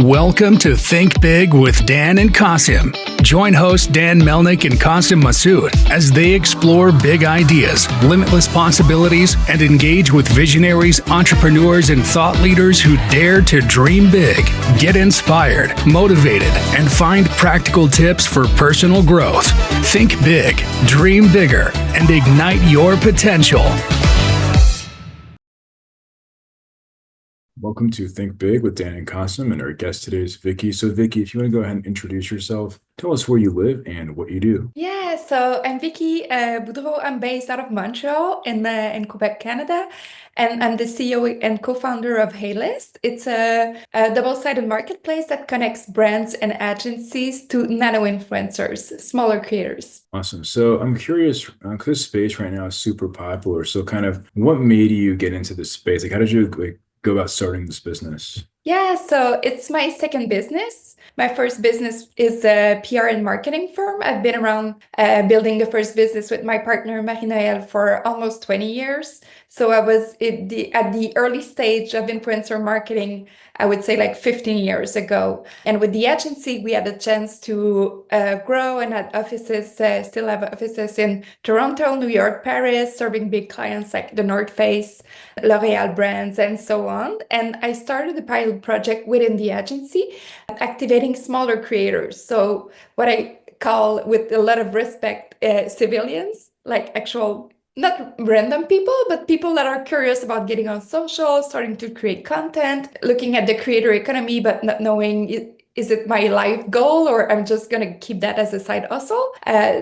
Welcome to Think Big with Dan and Qasim. Join hosts Dan Melnick and Qasim Masood as they explore big ideas, limitless possibilities, and engage with visionaries, entrepreneurs, and thought leaders who dare to dream big, get inspired, motivated, and find practical tips for personal growth. Think big, dream bigger, and ignite your potential. Welcome to Think Big with Dan and Qasim, and our guest today is Vicky. So Vicky, if you want to go ahead and introduce yourself, tell us where you live and what you do. Yeah, so I'm Vicky Boudreau. I'm based out of Montreal in Quebec, Canada, and I'm the CEO and co-founder of HeyList. It's a double-sided marketplace that connects brands and agencies to nano-influencers, smaller creators. Awesome. So I'm curious, because this space right now is super popular. So kind of what made you get into this space? Like, how did you go about starting this business? Yeah, so it's my second business. My first business is a PR and marketing firm. I've been around building the first business with my partner, Marie-Noël, for almost 20 years. So I was at the early stage of influencer marketing, I would say like 15 years ago. And with the agency, we had a chance to grow and had offices, still have offices in Toronto, New York, Paris, serving big clients like the North Face, L'Oreal brands, and so on. And I started a pilot project within the agency, activating smaller creators. So what I call, with a lot of respect, civilians, like actual, not random people, but people that are curious about getting on social, starting to create content, looking at the creator economy, but not knowing is it my life goal or I'm just going to keep that as a side hustle?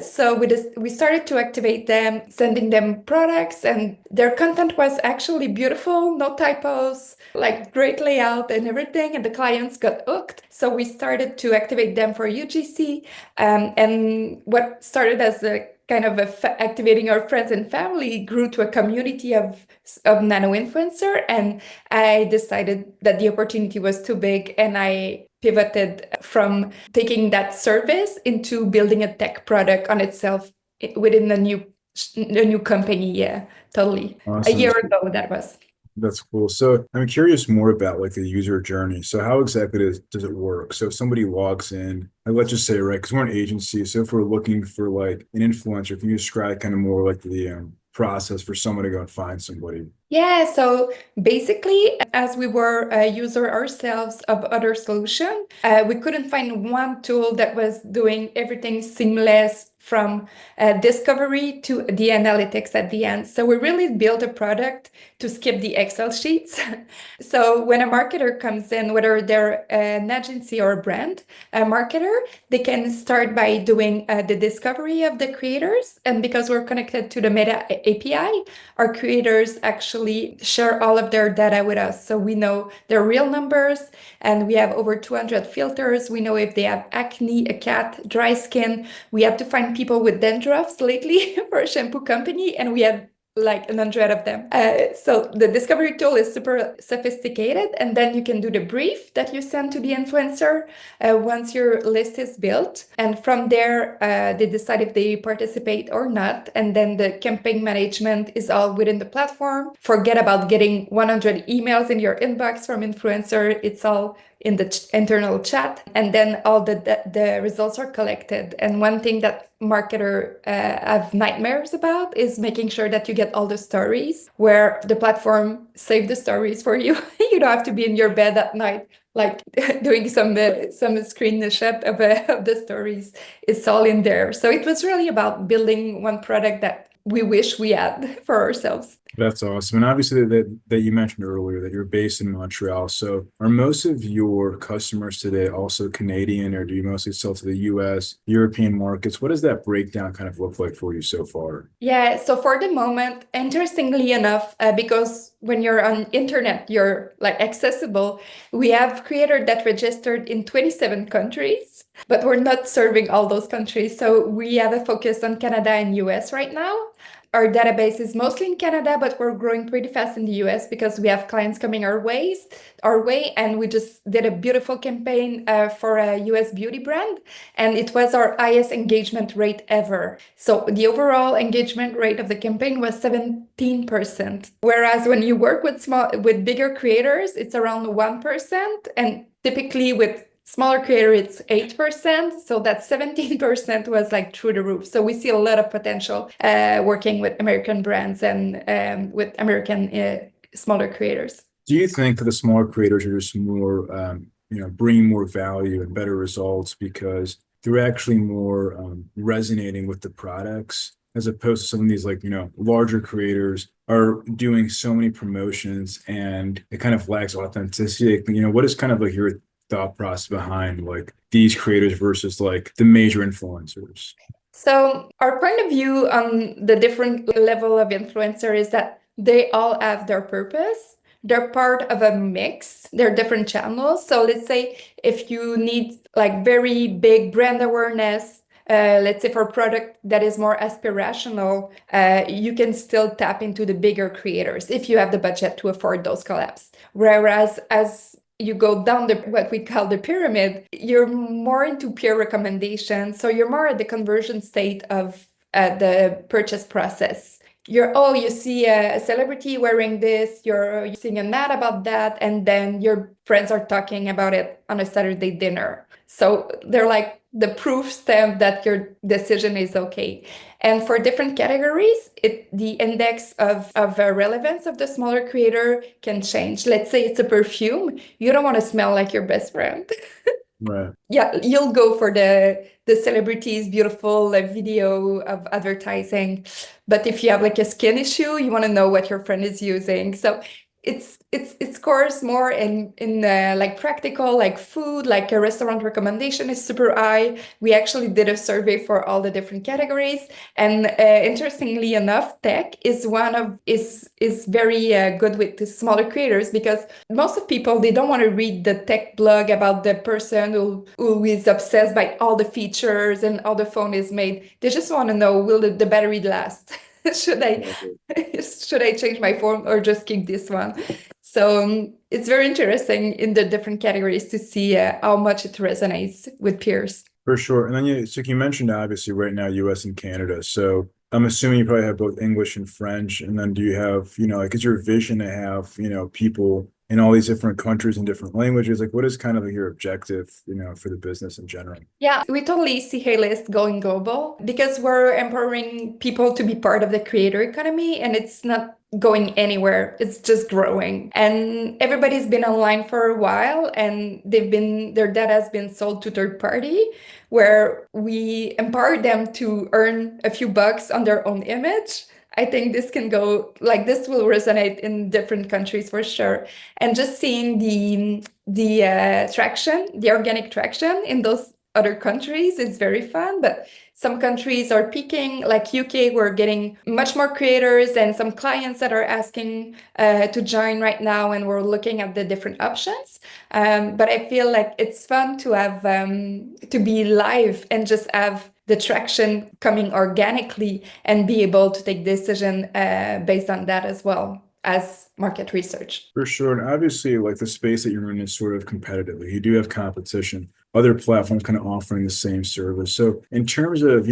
So we started to activate them, sending them products, and their content was actually beautiful, no typos, like great layout and everything. And the clients got hooked. So we started to activate them for UGC. And what started as a kind of activating our friends and family grew to a community of nano-influencer. And I decided that the opportunity was too big, and I pivoted from taking that service into building a tech product on itself within a new company. Yeah, totally. Awesome. A year ago, that was. That's cool. So I'm curious more about like the user journey. So how exactly does it work? So if somebody logs in, like, let's just say, right, because we're an agency. So if we're looking for like an influencer, can you describe kind of more like the process for someone to go and find somebody? Yeah, so basically, as we were a user ourselves of other solution, we couldn't find one tool that was doing everything seamless from discovery to the analytics at the end. So we really built a product to skip the Excel sheets. So when a marketer comes in, whether they're an agency or a brand, a marketer, they can start by doing the discovery of the creators. And because we're connected to the Meta API, our creators actually share all of their data with us. So we know their real numbers, and we have over 200 filters. We know if they have acne, a cat, dry skin. We have to find people with dandruffs lately for a shampoo company, and we had like 100 of them. So the discovery tool is super sophisticated, and then you can do the brief that you send to the influencer once your list is built. And from there, they decide if they participate or not. And then the campaign management is all within the platform. Forget about getting 100 emails in your inbox from influencer. It's all in the internal chat, and then all the results are collected. And one thing that marketer have nightmares about is making sure that you get all the stories, where the platform save the stories for you. You don't have to be in your bed at night like doing some screenshot of the stories. It's all in there. So it was really about building one product that we wish we had for ourselves. That's awesome. And obviously that you mentioned earlier that you're based in Montreal. So are most of your customers today also Canadian, or do you mostly sell to the US, European markets? What does that breakdown kind of look like for you so far? Yeah, so for the moment, interestingly enough, because when you're on internet, you're like accessible, we have creators that registered in 27 countries, but we're not serving all those countries. So we have a focus on Canada and US right now. our database is mostly in Canada, but we're growing pretty fast in the US because we have clients coming our way, and we just did a beautiful campaign for a US beauty brand, and it was our highest engagement rate ever. So the overall engagement rate of the campaign was 17%. Whereas when you work with bigger creators, it's around 1%, and typically with smaller creator, it's 8%. So that 17% was like through the roof. So we see a lot of potential working with American brands and with American smaller creators. Do you think that the smaller creators are just more, bringing more value and better results because they're actually more resonating with the products, as opposed to some of these larger creators are doing so many promotions and it kind of lacks authenticity? What is kind of like your thought process behind like these creators versus like the major influencers? So our point of view on the different level of influencer is that they all have their purpose. They're part of a mix. They're different channels. So let's say if you need like very big brand awareness, let's say for a product that is more aspirational, you can still tap into the bigger creators if you have the budget to afford those collabs. Whereas as you go down what we call the pyramid, you're more into peer recommendations. So you're more at the conversion state of the purchase process. You see a celebrity wearing this, you're seeing an ad about that, and then your friends are talking about it on a Saturday dinner. So they're like the proof stamp that your decision is okay. And for different categories, the index of relevance of the smaller creator can change. Let's say it's a perfume. You don't want to smell like your best friend. Right. Yeah, you'll go for the celebrity's beautiful video of advertising. But if you have like a skin issue, you want to know what your friend is using. So it scores more in like practical, like food, like a restaurant recommendation is super high. We actually did a survey for all the different categories, and interestingly enough, tech is is very good with the smaller creators, because most of people, they don't want to read the tech blog about the person who is obsessed by all the features and how the phone is made. They just want to know, will the battery last? Should I change my phone or just keep this one? So it's very interesting in the different categories to see how much it resonates with peers. For sure. And then you mentioned obviously right now US and Canada. So I'm assuming you probably have both English and French. And then do you have, is your vision to have, people in all these different countries and different languages? Like what is kind of your objective, for the business in general? Yeah, we totally see HeyList going global because we're empowering people to be part of the creator economy, and it's not going anywhere. It's just growing. And everybody's been online for a while, and their data has been sold to third party, where we empower them to earn a few bucks on their own image. I think this will resonate in different countries for sure. And just seeing the traction, the organic traction in those other countries is very fun. But some countries are peaking, like UK, we're getting much more creators and some clients that are asking to join right now, and we're looking at the different options. But I feel like it's fun to have to be live and just have the traction coming organically and be able to take decision based on that as well as market research. For sure. And obviously, like the space that you're in is sort of competitive. You do have competition, other platforms kind of offering the same service. So in terms of,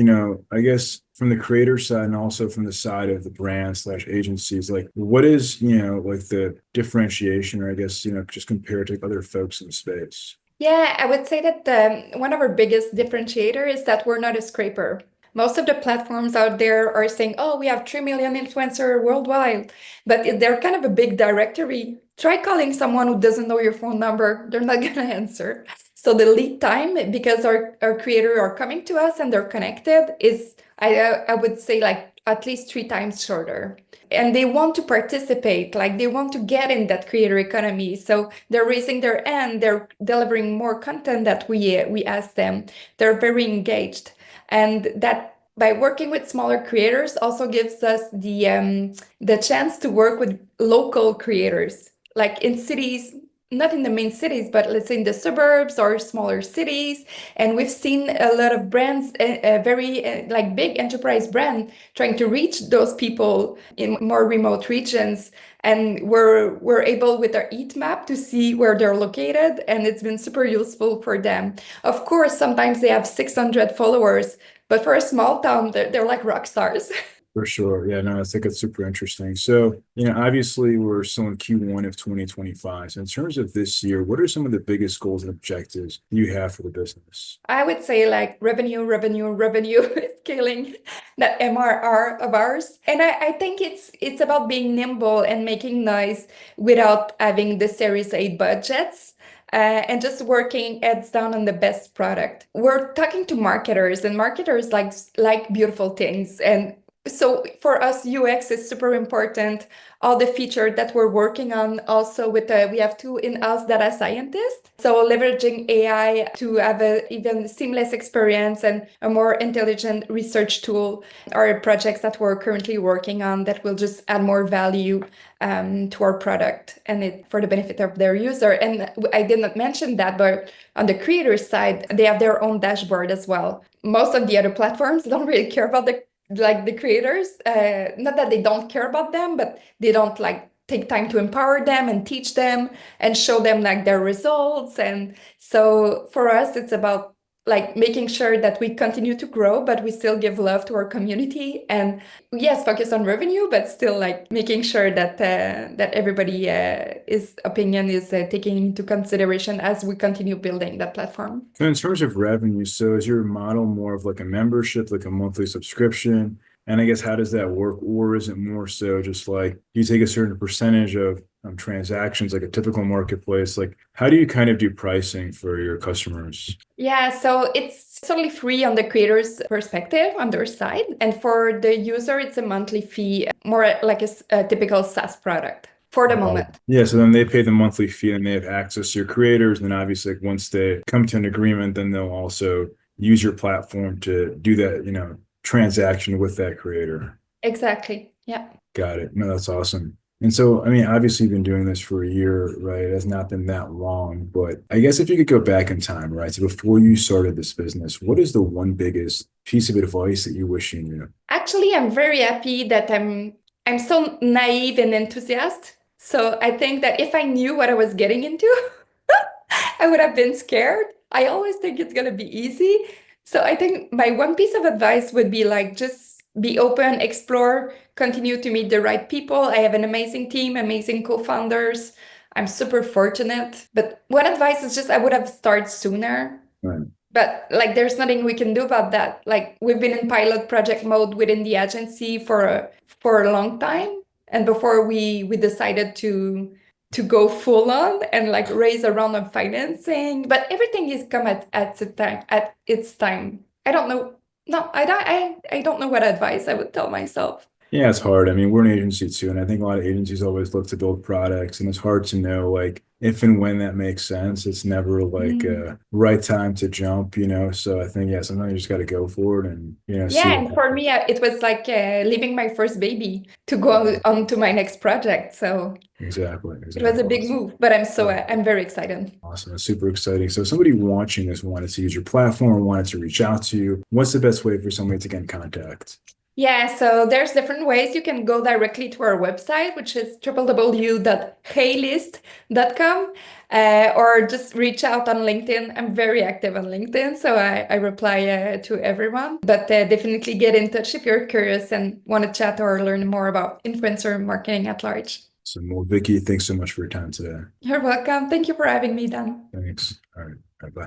I guess from the creator side and also from the side of the brand/agencies, like what is, like the differentiation, or I guess, just compared to other folks in the space? Yeah, I would say that one of our biggest differentiator is that we're not a scraper. Most of the platforms out there are saying, oh, we have 3 million influencers worldwide, but they're kind of a big directory. Try calling someone who doesn't know your phone number. They're not going to answer. So the lead time, because our creators are coming to us and they're connected, is, I would say, like at least 3 times shorter. And they want to participate, like they want to get in that creator economy. So they're raising their hand, they're delivering more content that we ask them. They're very engaged. And that by working with smaller creators also gives us the chance to work with local creators. Like in cities, not in the main cities, but let's say in the suburbs or smaller cities. And we've seen a lot of brands, very like big enterprise brand trying to reach those people in more remote regions. And we're able with our heat map to see where they're located, and it's been super useful for them. Of course, sometimes they have 600 followers, but for a small town, they're like rock stars. For sure. Yeah, no, I think it's super interesting. So, obviously we're still in Q1 of 2025. So in terms of this year, what are some of the biggest goals and objectives you have for the business? I would say like revenue scaling that MRR of ours. And I think it's about being nimble and making noise without having the Series A budgets. And just working heads down on the best product. We're talking to marketers, and marketers like beautiful things. And so for us, UX is super important. All the feature that we're working on also with we have two in-house data scientists. So leveraging AI to have a even seamless experience and a more intelligent research tool are projects that we're currently working on that will just add more value to our product and it for the benefit of their user. And I did not mention that, but on the creator side, they have their own dashboard as well. Most of the other platforms don't really care about the creators, not that they don't care about them, but they don't like take time to empower them and teach them and show them like their results. And so for us, it's about like making sure that we continue to grow, but we still give love to our community and yes, focus on revenue, but still like making sure that that everybody is opinion is taken into consideration as we continue building that platform. So in terms of revenue, so is your model more of like a membership, like a monthly subscription? And I guess how does that work? Or is it more so just like you take a certain percentage of transactions, like a typical marketplace? Like how do you kind of do pricing for your customers? Yeah, so it's totally free on the creator's perspective on their side. And for the user, it's a monthly fee, more like a typical SaaS product for the moment. Yeah, so then they pay the monthly fee and they have access to your creators. And then obviously like, once they come to an agreement, then they'll also use your platform to do that, transaction with that creator. Exactly. Yeah. Got it. No, that's awesome. And so, I mean, obviously you've been doing this for a year, right? It has not been that long, but I guess if you could go back in time, right? So before you started this business, what is the one biggest piece of advice that you wish you knew? Actually, I'm very happy that I'm so naive and enthusiastic. So I think that if I knew what I was getting into, I would have been scared. I always think it's gonna be easy. So I think my one piece of advice would be like just be open, explore, continue to meet the right people. I have an amazing team, amazing co-founders. I'm super fortunate. But one advice is just I would have started sooner. Right. But like there's nothing we can do about that. Like we've been in pilot project mode within the agency for a long time. And before we decided to go full on and like raise a round of financing. But everything is come at its time. I don't know. No, I don't know what advice I would tell myself. Yeah, it's hard. I mean, we're an agency too, and I think a lot of agencies always look to build products, and it's hard to know like if and when that makes sense. It's never like a right time to jump. So I think, yeah, sometimes you just got to go for it and, see Yeah, what and for me, it was like leaving my first baby to go on to my next project. So Exactly. it was a big Awesome. move, but I'm very excited. Awesome. It's super exciting. So if somebody watching this wanted to use your platform or wanted to reach out to you, what's the best way for somebody to get in contact? Yeah, so there's different ways. You can go directly to our website, which is www.heylist.com, or just reach out on LinkedIn. I'm very active on LinkedIn, so I reply to everyone. But definitely get in touch if you're curious and want to chat or learn more about influencer marketing at large. So, well, Vicky, thanks so much for your time today. You're welcome. Thank you for having me, Dan. Thanks. All right. Bye-bye.